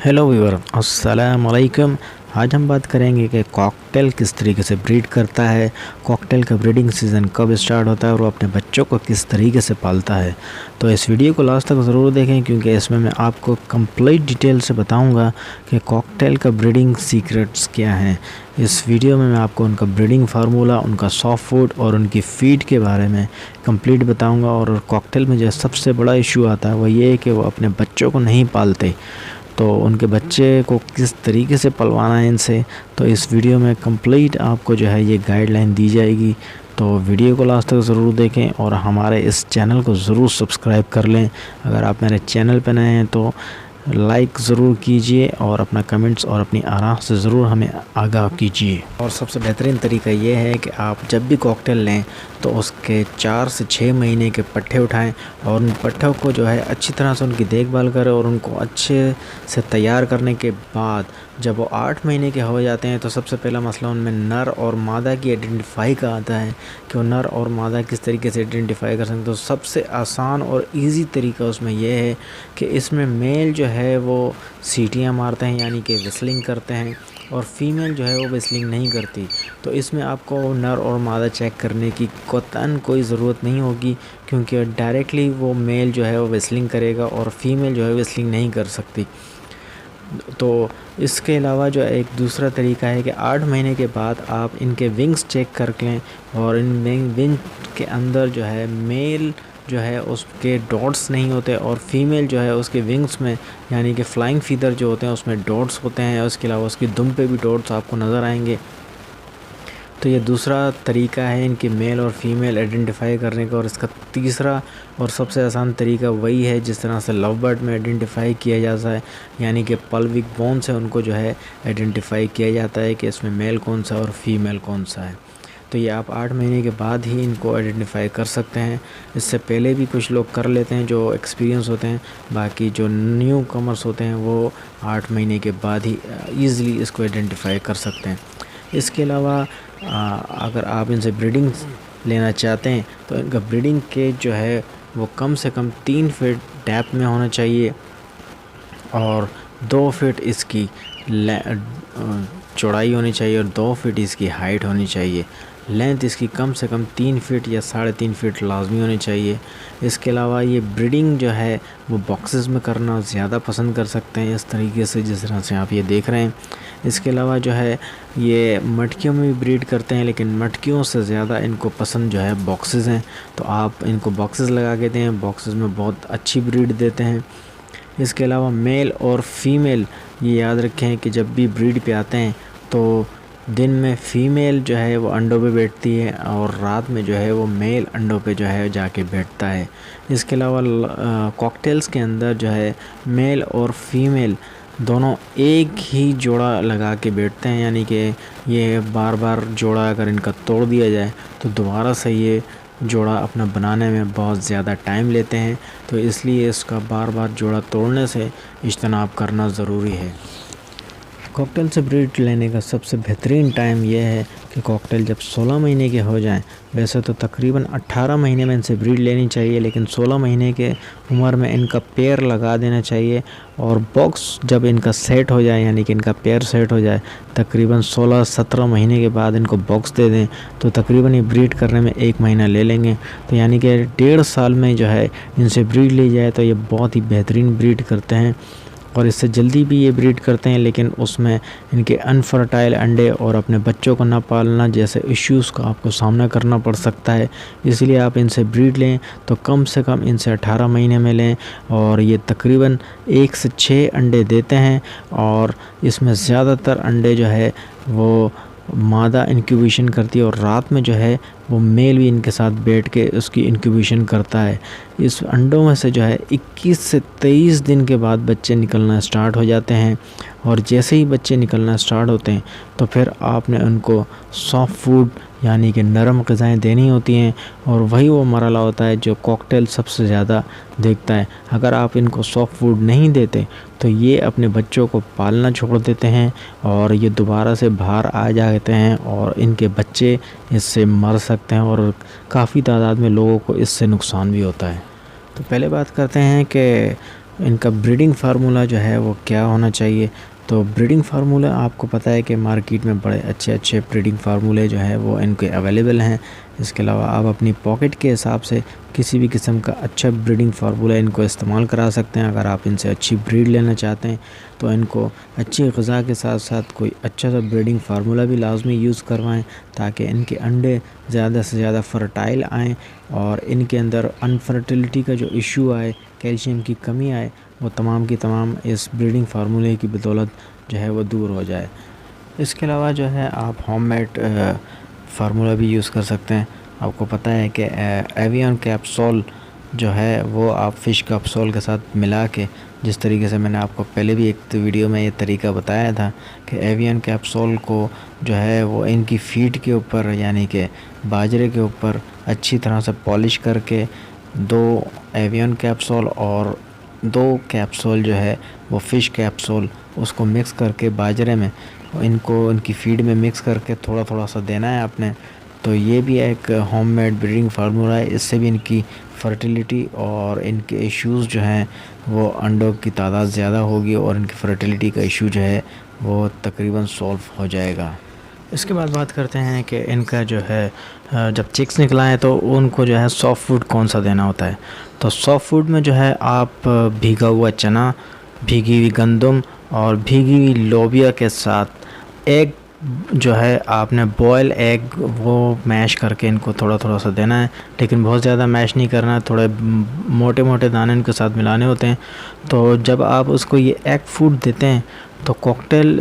Hello viewer, अस्सलाम वालेकुम। आज हम बात करेंगे कि कॉकटेल किस तरीके से ब्रीड करता है, कॉकटेल का ब्रीडिंग सीज़न कब स्टार्ट होता है और वो अपने बच्चों को किस तरीके से पालता है। तो इस वीडियो को लास्ट तक ज़रूर देखें क्योंकि इसमें मैं आपको कंप्लीट डिटेल से बताऊंगा कि कॉकटेल का ब्रीडिंग सीक्रेट्स क्या हैं। इस वीडियो में मैं आपको उनका ब्रीडिंग फार्मूला, उनका सॉफ्ट फूड और उनकी फ़ीड के बारे में कंप्लीट बताऊँगा। और कॉकटेल में जो सबसे बड़ा इशू आता है वो ये है कि वो अपने बच्चों को नहीं पालते, तो उनके बच्चे को किस तरीके से पलवाना है इनसे, तो इस वीडियो में कंप्लीट आपको जो है ये गाइडलाइन दी जाएगी। तो वीडियो को लास्ट तक ज़रूर देखें और हमारे इस चैनल को ज़रूर सब्सक्राइब कर लें। अगर आप मेरे चैनल पर नए हैं तो लाइक ज़रूर कीजिए और अपना कमेंट्स और अपनी आराम से ज़रूर हमें आगाह कीजिए। और सबसे बेहतरीन तरीका ये है कि आप जब भी कॉकटेल लें तो उसके 4 से 6 महीने के पट्ठे उठाएं और उन पट्ठों को जो है अच्छी तरह से उनकी देखभाल करें और उनको अच्छे से तैयार करने के बाद जब वो 8 महीने के हो जाते हैं तो सबसे पहला मसला उनमें नर और मादा की आइडेंटिफाई का आता है कि वो नर और मादा किस तरीके से आइडेंटिफाई कर सकते हैं। तो सबसे आसान और इजी तरीका उसमें यह है कि इसमें मेल जो है वो सीटियाँ मारते हैं यानी कि विस्लिंग करते हैं और फीमेल जो है वो विस्लिंग नहीं करती। तो इसमें आपको नर और मादा चेक करने की कोई ज़रूरत नहीं होगी क्योंकि डायरेक्टली वो मेल जो है वो विस्लिंग करेगा और फीमेल जो है विस्लिंग नहीं कर सकती। तो इसके अलावा जो एक दूसरा तरीका है कि 8 महीने के बाद आप इनके विंग्स चेक कर लें और इन विंग के अंदर जो है मेल जो है उसके डॉट्स नहीं होते और फीमेल जो है उसके विंग्स में यानी कि फ्लाइंग फीदर जो होते हैं उसमें डॉट्स होते हैं और उसके अलावा उसकी दुम पे भी डॉट्स आपको नज़र आएंगे। तो ये दूसरा तरीका है इनके मेल और फीमेल आइडेंटिफाई करने का। और इसका तीसरा और सबसे आसान तरीका वही है जिस तरह से लव बर्ड में आइडेंटिफाई किया जाता है, यानी कि पल्विक बोन से उनको जो है आइडेंटिफाई किया जाता है कि इसमें मेल कौन सा और फीमेल कौन सा है। तो ये आप 8 महीने के बाद ही इनको आइडेंटिफाई कर सकते हैं। इससे पहले भी कुछ लोग कर लेते हैं जो एक्सपीरियंस होते हैं, बाकी जो न्यू कमर्स होते हैं वो 8 महीने के बाद ही ईज़िली इसको आइडेंटिफाई कर सकते हैं। इसके अलावा अगर आप इनसे ब्रीडिंग लेना चाहते हैं तो इनका ब्रीडिंग केज जो है वो कम से कम 3 फीट डेप्थ में होना चाहिए और 2 फीट इसकी चौड़ाई होनी चाहिए और 2 फीट इसकी हाइट होनी चाहिए। लेंथ इसकी कम से कम 3 फीट या 3.5 फीट लाजमी होनी चाहिए। इसके अलावा ये ब्रीडिंग जो है वो बॉक्सेस में करना ज़्यादा पसंद कर सकते हैं इस तरीके से जिस तरह से आप ये देख रहे हैं। इसके अलावा जो है ये मटकियों में भी ब्रीड करते हैं लेकिन मटकियों से ज़्यादा इनको पसंद जो है बॉक्सेस हैं, तो आप इनको बॉक्सेस लगा के दें, बॉक्सेस में बहुत अच्छी ब्रीड देते हैं। इसके अलावा मेल और फीमेल ये याद रखें कि जब भी ब्रीड पे आते हैं तो दिन में फ़ीमेल जो है वो अंडों पे बैठती है और रात में जो है वो मेल अंडों पे जो है जाके बैठता है। इसके अलावा कॉकटेल्स के अंदर जो है मेल और फीमेल दोनों एक ही जोड़ा लगा के बैठते हैं, यानी कि ये बार बार जोड़ा अगर इनका तोड़ दिया जाए तो दोबारा से ये जोड़ा अपना बनाने में बहुत ज़्यादा टाइम लेते हैं। तो इसलिए इसका बार बार जोड़ा तोड़ने से इज्तनाब करना ज़रूरी है। कॉकटेल से ब्रीड लेने का सबसे बेहतरीन टाइम यह है कि कॉकटेल जब 16 महीने के हो जाएं, वैसे तो तकरीबन 18 महीने में इनसे ब्रीड लेनी चाहिए लेकिन 16 महीने के उम्र में इनका पेयर लगा देना चाहिए और बॉक्स जब इनका सेट हो जाए यानी कि इनका पेयर सेट हो जाए तकरीबन 16-17 महीने के बाद इनको बॉक्स दे दें तो तकरीबन ये ब्रीड करने में 1 महीना ले लेंगे। तो यानी कि 1.5 साल में जो है इनसे ब्रीड ली जाए तो ये बहुत ही बेहतरीन ब्रीड करते हैं और इससे जल्दी भी ये ब्रीड करते हैं, लेकिन उसमें इनके अनफर्टाइल अंडे और अपने बच्चों को ना पालना जैसे इश्यूज़ का आपको सामना करना पड़ सकता है। इसलिए आप इनसे ब्रीड लें तो कम से कम इनसे 18 महीने में लें और ये तकरीबन 1 से 6 अंडे देते हैं और इसमें ज़्यादातर अंडे जो है वो मादा इंक्यूबेशन करती है और रात में जो है वो मेल भी इनके साथ बैठ के उसकी इंक्यूबेशन करता है। इस अंडों में से जो है 21 से 23 दिन के बाद बच्चे निकलना स्टार्ट हो जाते हैं और जैसे ही बच्चे निकलना स्टार्ट होते हैं तो फिर आपने उनको सॉफ्ट फूड यानी कि नरम ग़िज़ाएँ देनी होती हैं और वही वो मरहला होता है जो कॉकटेल सबसे ज़्यादा देखता है। अगर आप इनको सॉफ्ट फूड नहीं देते तो ये अपने बच्चों को पालना छोड़ देते हैं और ये दोबारा से बाहर आ जाते हैं और इनके बच्चे इससे मर सकते हैं और काफ़ी तादाद में लोगों को इससे नुकसान भी होता है। तो पहले बात करते हैं कि इनका ब्रीडिंग फार्मूला जो है वो क्या होना चाहिए। तो ब्रीडिंग फार्मूला आपको पता है कि मार्केट में बड़े अच्छे अच्छे ब्रीडिंग फार्मूले जो है वो इनके अवेलेबल हैं। इसके अलावा आप अपनी पॉकेट के हिसाब से किसी भी किस्म का अच्छा ब्रीडिंग फार्मूला इनको इस्तेमाल करा सकते हैं। अगर आप इनसे अच्छी ब्रीड लेना चाहते हैं तो इनको अच्छी ग़िज़ा के साथ साथ कोई अच्छा सा ब्रीडिंग फार्मूला भी लाजमी यूज़ करवाएं, ताकि इनके अंडे ज़्यादा से ज़्यादा फर्टाइल आएँ और इनके अंदर अनफर्टिलिटी का जो इशू आए, कैल्शियम की कमी आए, वो तमाम की तमाम इस ब्रीडिंग फार्मूले की बदौलत जो है वो दूर हो जाए। इसके अलावा जो है आप होममेड फार्मूला भी यूज़ कर सकते हैं। आपको पता है कि एवियन कैप्सूल जो है वो आप फ़िश कैप्सूल के साथ मिला के, जिस तरीके से मैंने आपको पहले भी एक वीडियो में ये तरीका बताया था कि एवियन कैप्सूल को जो है वो इनकी फ़ीड के ऊपर यानी कि बाजरे के ऊपर अच्छी तरह से पॉलिश करके 2 एवियन कैप्सूल और 2 कैप्सूल जो है वो फ़िश कैप्सूल उसको मिक्स करके बाजरे में इनको इनकी फ़ीड में मिक्स करके थोड़ा थोड़ा सा देना है आपने। तो ये भी एक होममेड ब्रीडिंग फार्मूला है। इससे भी इनकी फर्टिलिटी और इनके इश्यूज़ जो हैं वो अंडों की तादाद ज़्यादा होगी और इनकी फर्टिलिटी का इशू जो है वो तकरीबन सॉल्व हो जाएगा। इसके बाद बात करते हैं कि इनका जो है जब चिक्स निकलाएँ तो उनको जो है सॉफ्ट फूड कौन सा देना होता है। तो सॉफ्ट फूड में जो है आप भीगा हुआ चना, भीगी हुई गंदम और भीगी हुई लोबिया के साथ एग जो है आपने बॉयल एग वो मैश करके इनको थोड़ा थोड़ा सा देना है, लेकिन बहुत ज़्यादा मैश नहीं करना है, थोड़े मोटे मोटे दाने इनके साथ मिलाने होते हैं। तो जब आप उसको ये एग फूड देते हैं तो कॉकटेल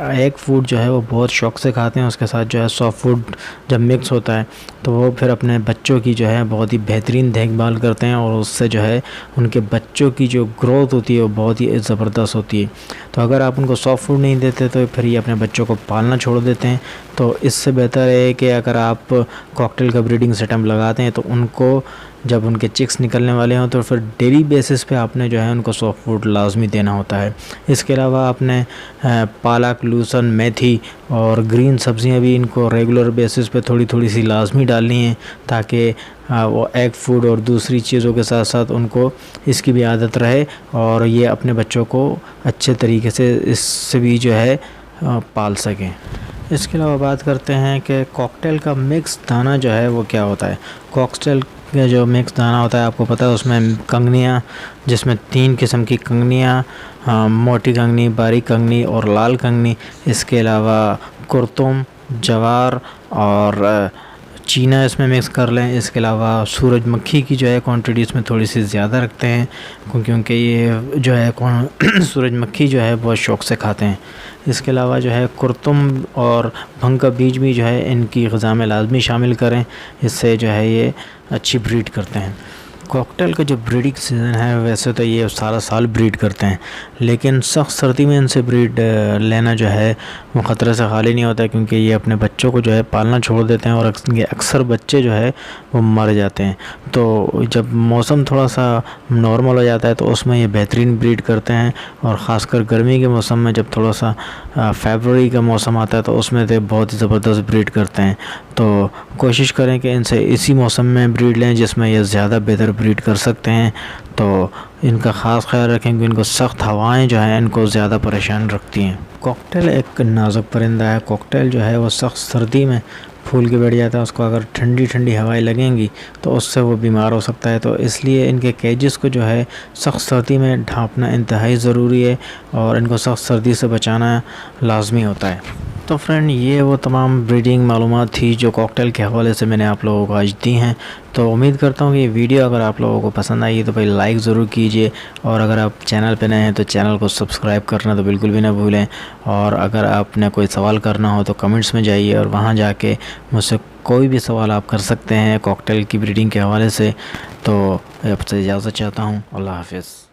एग फूड जो है वो बहुत शौक़ से खाते हैं। उसके साथ जो है सॉफ्ट फूड जब मिक्स होता है तो वो फिर अपने बच्चों की जो है बहुत ही बेहतरीन देखभाल करते हैं और उससे जो है उनके बच्चों की जो ग्रोथ होती है वो बहुत ही ज़बरदस्त होती है। तो अगर आप उनको सॉफ्ट फूड नहीं देते तो फिर ये अपने बच्चों को पालना छोड़ देते हैं। तो इससे बेहतर है कि अगर आप कॉकटेल का ब्रीडिंग सिस्टम लगाते हैं तो उनको जब उनके चिक्स निकलने वाले हों तो फिर डेली बेसिस पे आपने जो है उनको सॉफ्ट फूड लाजमी देना होता है। इसके अलावा आपने पालक, लहसुन, मेथी और ग्रीन सब्ज़ियां भी इनको रेगुलर बेसिस पे थोड़ी थोड़ी सी लाजमी डालनी है, ताकि वो एग फूड और दूसरी चीज़ों के साथ साथ उनको इसकी भी आदत रहे और ये अपने बच्चों को अच्छे तरीके से इससे भी जो है पाल सकें। इसके अलावा बात करते हैं कि कॉकटेल का मिक्स दाना जो है वो क्या होता है। कॉकटेल का जो मिक्स दाना होता है आपको पता है उसमें कंगनियाँ, जिसमें 3 किस्म की कंगनियाँ, मोटी कंगनी, बारीक कंगनी और लाल कंगनी। इसके अलावा कुरतुम, जवार और चीना इसमें मिक्स कर लें। इसके अलावा सूरजमुखी की जो है क्वांटिटी इसमें थोड़ी सी ज़्यादा रखते हैं, क्योंकि ये जो है सूरजमुखी जो है बहुत शौक़ से खाते हैं। इसके अलावा जो है कुरतुम और भंग का बीज भी जो है इनकी ग़िज़ा में लाजमी शामिल करें, इससे जो है ये अच्छी ब्रीड करते हैं। कॉकटेल का जो ब्रीडिंग सीज़न है वैसे तो ये सारा साल ब्रीड करते हैं, लेकिन सख्त सर्दी में इनसे ब्रीड लेना जो है वो ख़तरे से खाली नहीं होता है, क्योंकि ये अपने बच्चों को जो है पालना छोड़ देते हैं और अक्सर बच्चे जो है वो मर जाते हैं। तो जब मौसम थोड़ा सा नॉर्मल हो जाता है तो उसमें ये बेहतरीन ब्रीड करते हैं, और ख़ासकर गर्मी के मौसम में जब थोड़ा सा फरवरी का मौसम आता है तो उसमें तो बहुत ही ज़बरदस्त ब्रीड करते हैं। तो कोशिश करें कि इनसे इसी मौसम में ब्रीड लें जिसमें ये ज़्यादा बेहतर ब्रीड कर सकते हैं। तो इनका ख़ास ख्याल रखें कि इनको सख्त हवाएं जो हैं इनको ज़्यादा परेशान रखती हैं। कॉकटेल एक नाजुक परिंदा है। कॉकटेल जो है वो सख्त सर्दी में फूल के बैठ जाता है, उसको अगर ठंडी ठंडी हवाएं लगेंगी तो उससे वो बीमार हो सकता है। तो इसलिए इनके केजेस को जो है सख्त सर्दी में ढाँपना इंतहाई ज़रूरी है और इनको सख्त सर्दी से बचाना लाजमी होता है। तो फ्रेंड, ये वो तमाम ब्रीडिंग मालूमात थी जो कॉकटेल के हवाले से मैंने आप लोगों को आज दी हैं। तो उम्मीद करता हूँ कि ये वीडियो अगर आप लोगों को पसंद आई तो भाई लाइक ज़रूर कीजिए, और अगर आप चैनल पे नए हैं तो चैनल को सब्सक्राइब करना तो बिल्कुल भी ना भूलें। और अगर आपने कोई सवाल करना हो तो कमेंट्स में जाइए और वहाँ जाके मुझसे कोई भी सवाल आप कर सकते हैं कॉकटेल की ब्रीडिंग के हवाले से। तो आपसे इजाज़त चाहता हूँ। अल्लाह हाफ़िज़।